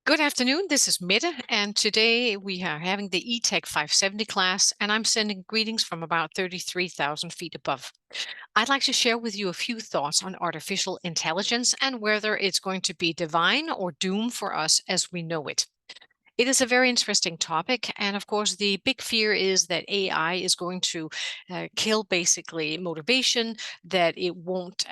Good afternoon. This is Mette, and today we are having the ETEC 570 class, and I'm sending greetings from about 33,000 feet above. I'd like to share with you a few thoughts on artificial intelligence and whether it's going to be divine or doom for us as we know it. It is a very interesting topic. And of course, the big fear is that AI is going to kill basically motivation, that it won't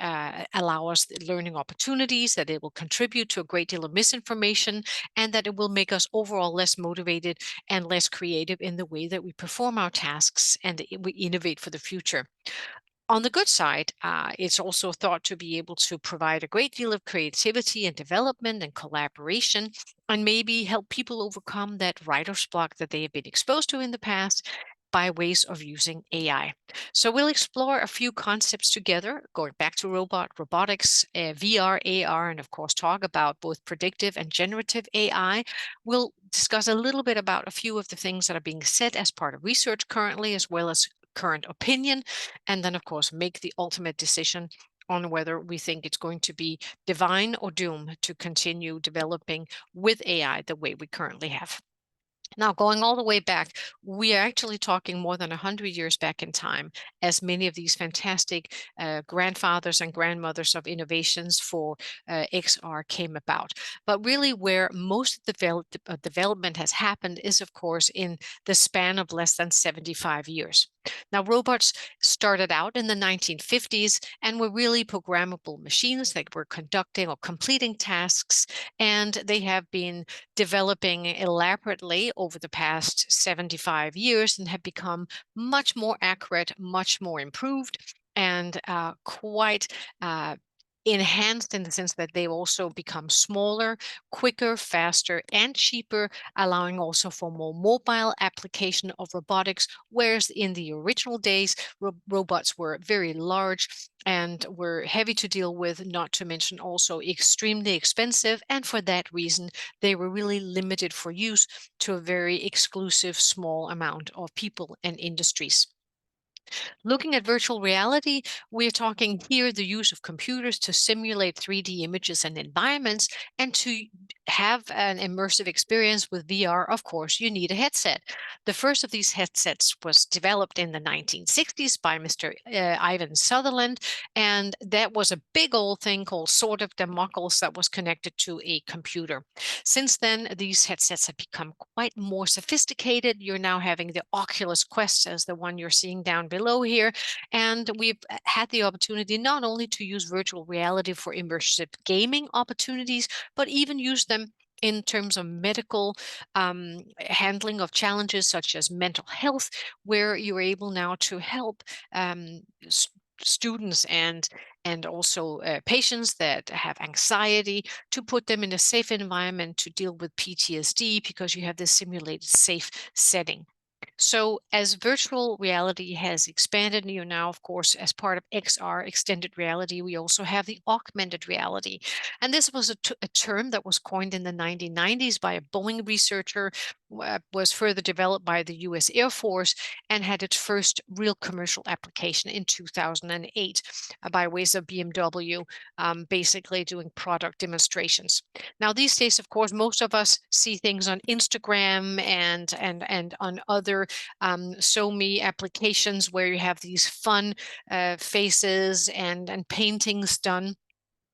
allow us the learning opportunities, that it will contribute to a great deal of misinformation, and that it will make us overall less motivated and less creative in the way that we perform our tasks and we innovate for the future. On the good side, it's also thought to be able to provide a great deal of creativity and development and collaboration, and maybe help people overcome that writer's block that they have been exposed to in the past by ways of using AI. So we'll explore a few concepts together, going back to robotics, VR, AR, and of course talk about both predictive and generative AI. We'll discuss a little bit about a few of the things that are being said as part of research currently, as well as current opinion, and then, of course, make the ultimate decision on whether we think it's going to be divine or doom to continue developing with AI the way we currently have. Now, going all the way back, we are actually talking more than 100 years back in time, as many of these fantastic grandfathers and grandmothers of innovations for XR came about. But really, where most of the development has happened is, of course, in the span of less than 75 years. Now, robots started out in the 1950s and were really programmable machines that were conducting or completing tasks, and they have been developing elaborately over the past 75 years and have become much more accurate, much more improved, and quite enhanced in the sense that they've also become smaller, quicker, faster, and cheaper, allowing also for more mobile application of robotics. Whereas in the original days, robots were very large and were heavy to deal with, not to mention also extremely expensive. And for that reason, they were really limited for use to a very exclusive small amount of people and industries. Looking at virtual reality, we're talking here the use of computers to simulate 3D images and environments. And to have an immersive experience with VR, of course, you need a headset. The first of these headsets was developed in the 1960s by Mr. Ivan Sutherland, and that was a big old thing called Sword of Damocles that was connected to a computer. Since then, these headsets have become quite more sophisticated. You're now having the Oculus Quest as the one you're seeing down below here. And we've had the opportunity not only to use virtual reality for immersive gaming opportunities, but even use them in terms of medical handling of challenges such as mental health, where you're able now to help students and also patients that have anxiety, to put them in a safe environment to deal with PTSD, because you have this simulated safe setting. So as virtual reality has expanded, you now, of course, as part of XR, extended reality, we also have the augmented reality. And this was a term that was coined in the 1990s by a Boeing researcher, was further developed by the US Air Force, and had its first real commercial application in 2008 by ways of BMW, basically doing product demonstrations. Now, these days, of course, most of us see things on Instagram and on other SoMe applications where you have these fun faces and paintings done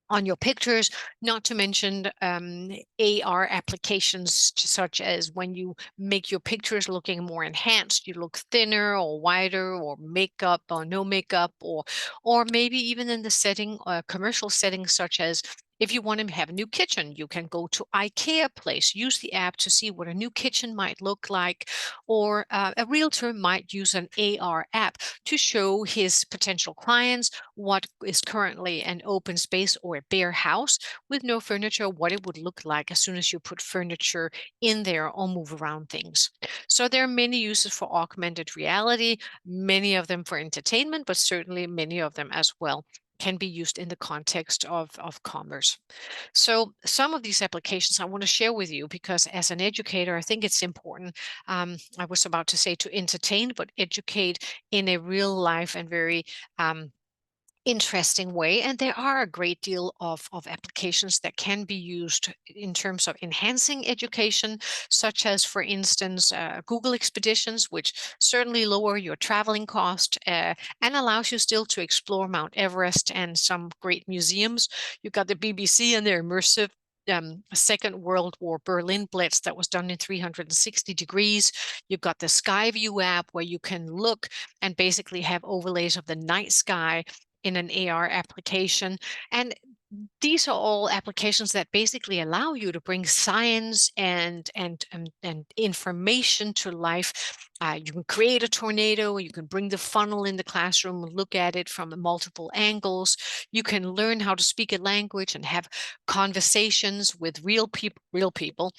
on your pictures, not to mention AR applications such as when you make your pictures looking more enhanced, you look thinner or wider, or makeup or no makeup, or maybe even in the setting, commercial settings, such as if you want to have a new kitchen, you can go to IKEA Place, use the app to see what a new kitchen might look like, or a realtor might use an AR app to show his potential clients what is currently an open space or a bare house with no furniture, what it would look like as soon as you put furniture in there or move around things. So there are many uses for augmented reality, many of them for entertainment, but certainly many of them as well can be used in the context of commerce. So some of these applications I want to share with you because as an educator, I think it's important. I was about to say to entertain, but educate in a real life and very interesting way. And there are a great deal of applications that can be used in terms of enhancing education, such as, for instance, Google Expeditions, which certainly lower your traveling cost and allows you still to explore Mount Everest and some great museums. You've got the BBC and their immersive Second World War Berlin Blitz that was done in 360 degrees. You've got the Skyview app where you can look and basically have overlays of the night sky in an AR application. And these are all applications that basically allow you to bring science and information to life. You can create a tornado. You can bring the funnel in the classroom and look at it from multiple angles. You can learn how to speak a language and have conversations with real people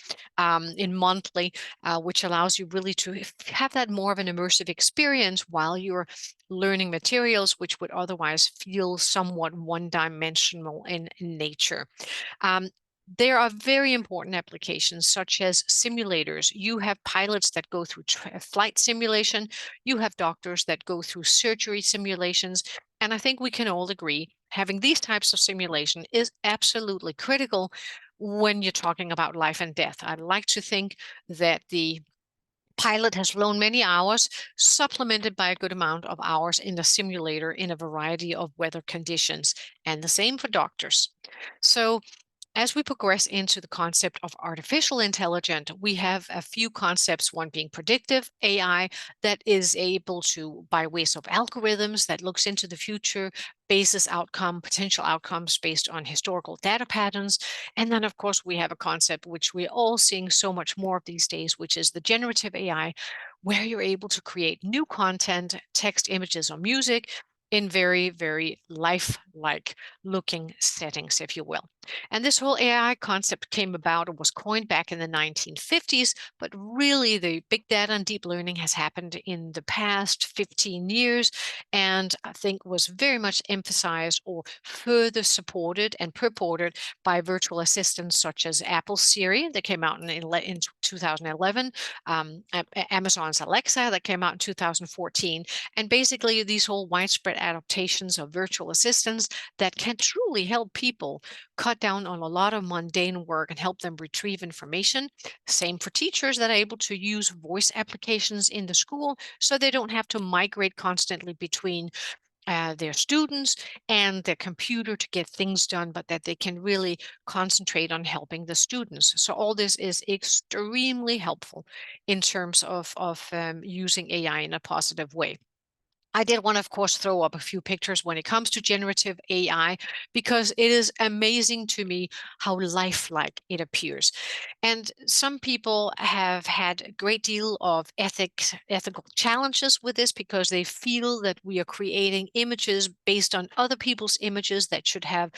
in monthly, which allows you really to have that more of an immersive experience while you're learning materials which would otherwise feel somewhat one-dimensional in nature. Um, there are very important applications such as simulators. You have pilots that go through flight simulation. You have doctors that go through surgery simulations. And I think we can all agree having these types of simulation is absolutely critical when you're talking about life and death. I'd like to think that the pilot has flown many hours, supplemented by a good amount of hours in the simulator in a variety of weather conditions, and the same for doctors. So as we progress into the concept of artificial intelligence, we have a few concepts, one being predictive AI that is able to, by ways of algorithms that looks into the future, basis potential outcomes based on historical data patterns. And then, of course, we have a concept which we're all seeing so much more of these days, which is the generative AI, where you're able to create new content, text, images, or music in very, very lifelike looking settings, if you will. And this whole AI concept came about or was coined back in the 1950s, but really the big data and deep learning has happened in the past 15 years, and I think was very much emphasized or further supported and purported by virtual assistants such as Apple Siri that came out in 2011, Amazon's Alexa that came out in 2014, and basically these whole widespread adaptations of virtual assistants that can truly help people cut down on a lot of mundane work and help them retrieve information. Same for teachers that are able to use voice applications in the school so they don't have to migrate constantly between their students and their computer to get things done, but that they can really concentrate on helping the students. So all this is extremely helpful in terms of using AI in a positive way. I did want to, of course, throw up a few pictures when it comes to generative AI because it is amazing to me how lifelike it appears. And some people have had a great deal of ethical challenges with this because they feel that we are creating images based on other people's images that should have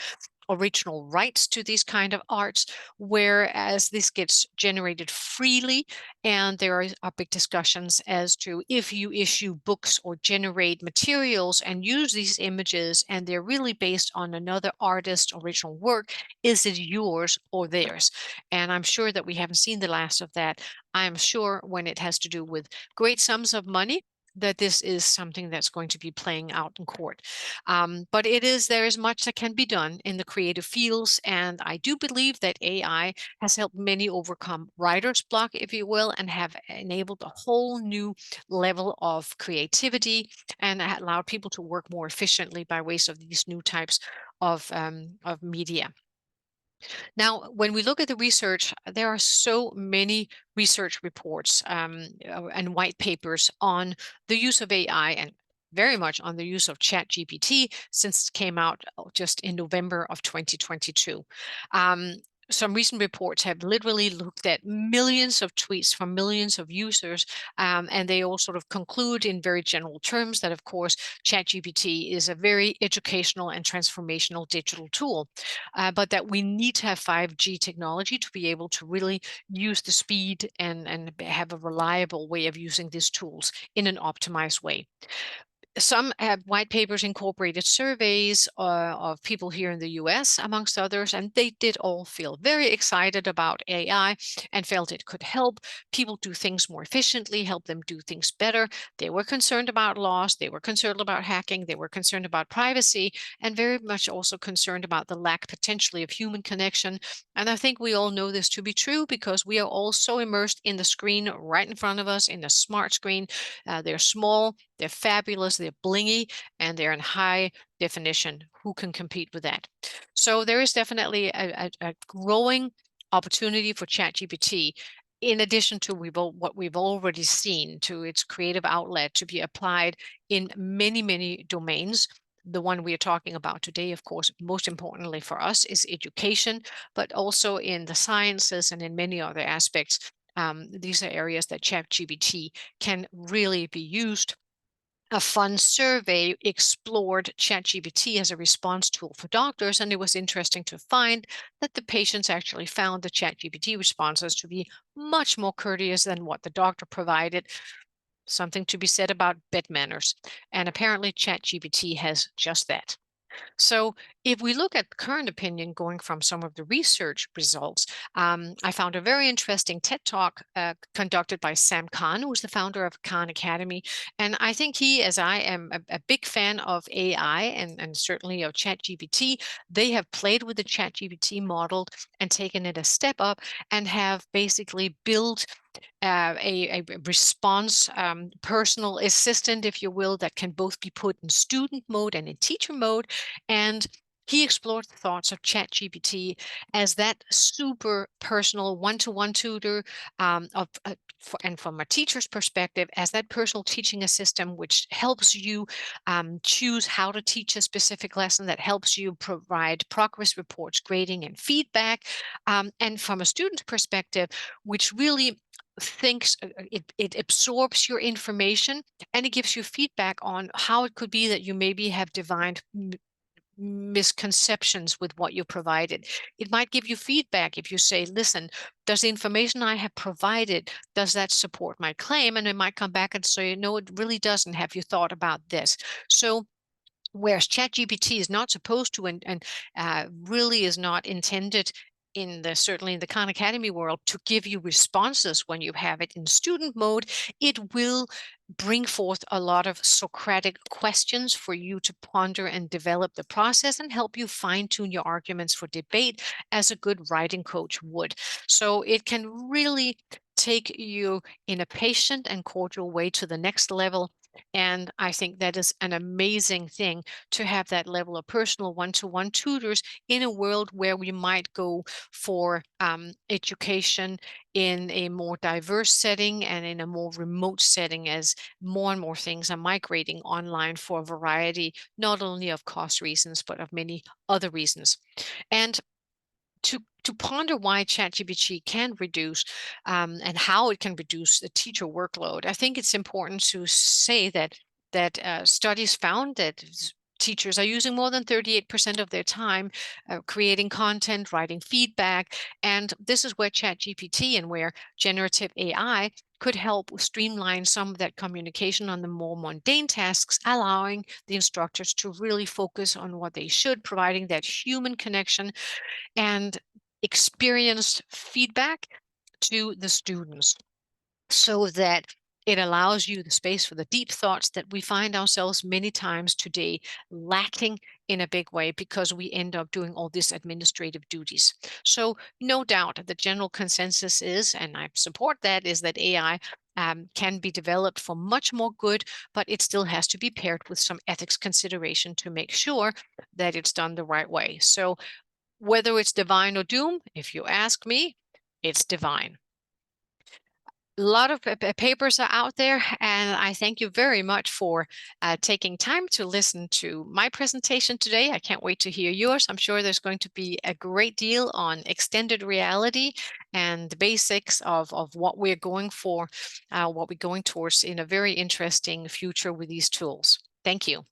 original rights to these kind of arts, whereas this gets generated freely. And there are big discussions as to if you issue books or generate materials and use these images, and they're really based on another artist's original work, is it yours or theirs? And I'm sure that we haven't seen the last of that. I'm sure when it has to do with great sums of money, that this is something that's going to be playing out in court. But there is much that can be done in the creative fields. And I do believe that AI has helped many overcome writer's block, if you will, and have enabled a whole new level of creativity and allowed people to work more efficiently by ways of these new types of media. Now, when we look at the research, there are so many research reports and white papers on the use of AI and very much on the use of ChatGPT since it came out just in November of 2022. Um, some recent reports have literally looked at millions of tweets from millions of users, and they all sort of conclude in very general terms that, of course, ChatGPT is a very educational and transformational digital tool, but that we need to have 5G technology to be able to really use the speed and have a reliable way of using these tools in an optimized way. Some white papers incorporated surveys of people here in the US, amongst others, and they did all feel very excited about AI and felt it could help people do things more efficiently, help them do things better. They were concerned about loss, they were concerned about hacking, they were concerned about privacy, and very much also concerned about the lack potentially of human connection. And I think we all know this to be true because we are all so immersed in the screen right in front of us, in a smart screen. They're small, they're fabulous, they're blingy, and they're in high definition. Who can compete with that? So there is definitely a growing opportunity for ChatGPT, in addition to what we've already seen, to its creative outlet to be applied in many, many domains. The one we are talking about today, of course, most importantly for us is education, but also in the sciences and in many other aspects. These are areas that ChatGPT can really be used. A fun survey explored ChatGPT as a response tool for doctors, and it was interesting to find that the patients actually found the ChatGPT responses to be much more courteous than what the doctor provided. Something to be said about bed manners. And apparently, ChatGPT has just that. So, if we look at current opinion going from some of the research results, I found a very interesting TED Talk conducted by Sam Khan, who's the founder of Khan Academy. And I think he, as I am a big fan of AI and certainly of ChatGPT, they have played with the ChatGPT model and taken it a step up and have basically built a response personal assistant, if you will, that can both be put in student mode and in teacher mode. And he explored the thoughts of ChatGPT as that super personal one-to-one tutor and from a teacher's perspective, as that personal teaching assistant, which helps you choose how to teach a specific lesson, that helps you provide progress reports, grading, and feedback. And from a student's perspective, which really thinks it absorbs your information and it gives you feedback on how it could be that you maybe have divined misconceptions with what you provided. It might give you feedback if you say, listen, does the information I have provided, does that support my claim? And it might come back and say, no, it really doesn't. Have you thought about this? So whereas ChatGPT is not supposed to and really is not intended in the certainly in the Khan Academy world to give you responses when you have it in student mode, it will bring forth a lot of Socratic questions for you to ponder and develop the process and help you fine-tune your arguments for debate as a good writing coach would. So it can really take you in a patient and cordial way to the next level. And I think that is an amazing thing to have that level of personal one-to-one tutors in a world where we might go for education in a more diverse setting and in a more remote setting as more and more things are migrating online for a variety, not only of cost reasons, but of many other reasons. And to ponder why ChatGPT can reduce and how it can reduce the teacher workload, I think it's important to say that studies found that teachers are using more than 38% of their time creating content, writing feedback, and this is where ChatGPT and where generative AI could help streamline some of that communication on the more mundane tasks, allowing the instructors to really focus on what they should, providing that human connection and experienced feedback to the students so that it allows you the space for the deep thoughts that we find ourselves many times today lacking in a big way because we end up doing all these administrative duties. So no doubt the general consensus is, and I support that, is that AI can be developed for much more good, but it still has to be paired with some ethics consideration to make sure that it's done the right way. So whether it's divine or doom, if you ask me, it's divine. A lot of papers are out there, and I thank you very much for taking time to listen to my presentation today. I can't wait to hear yours. I'm sure there's going to be a great deal on extended reality and the basics of what we're going for, what we're going towards in a very interesting future with these tools. Thank you.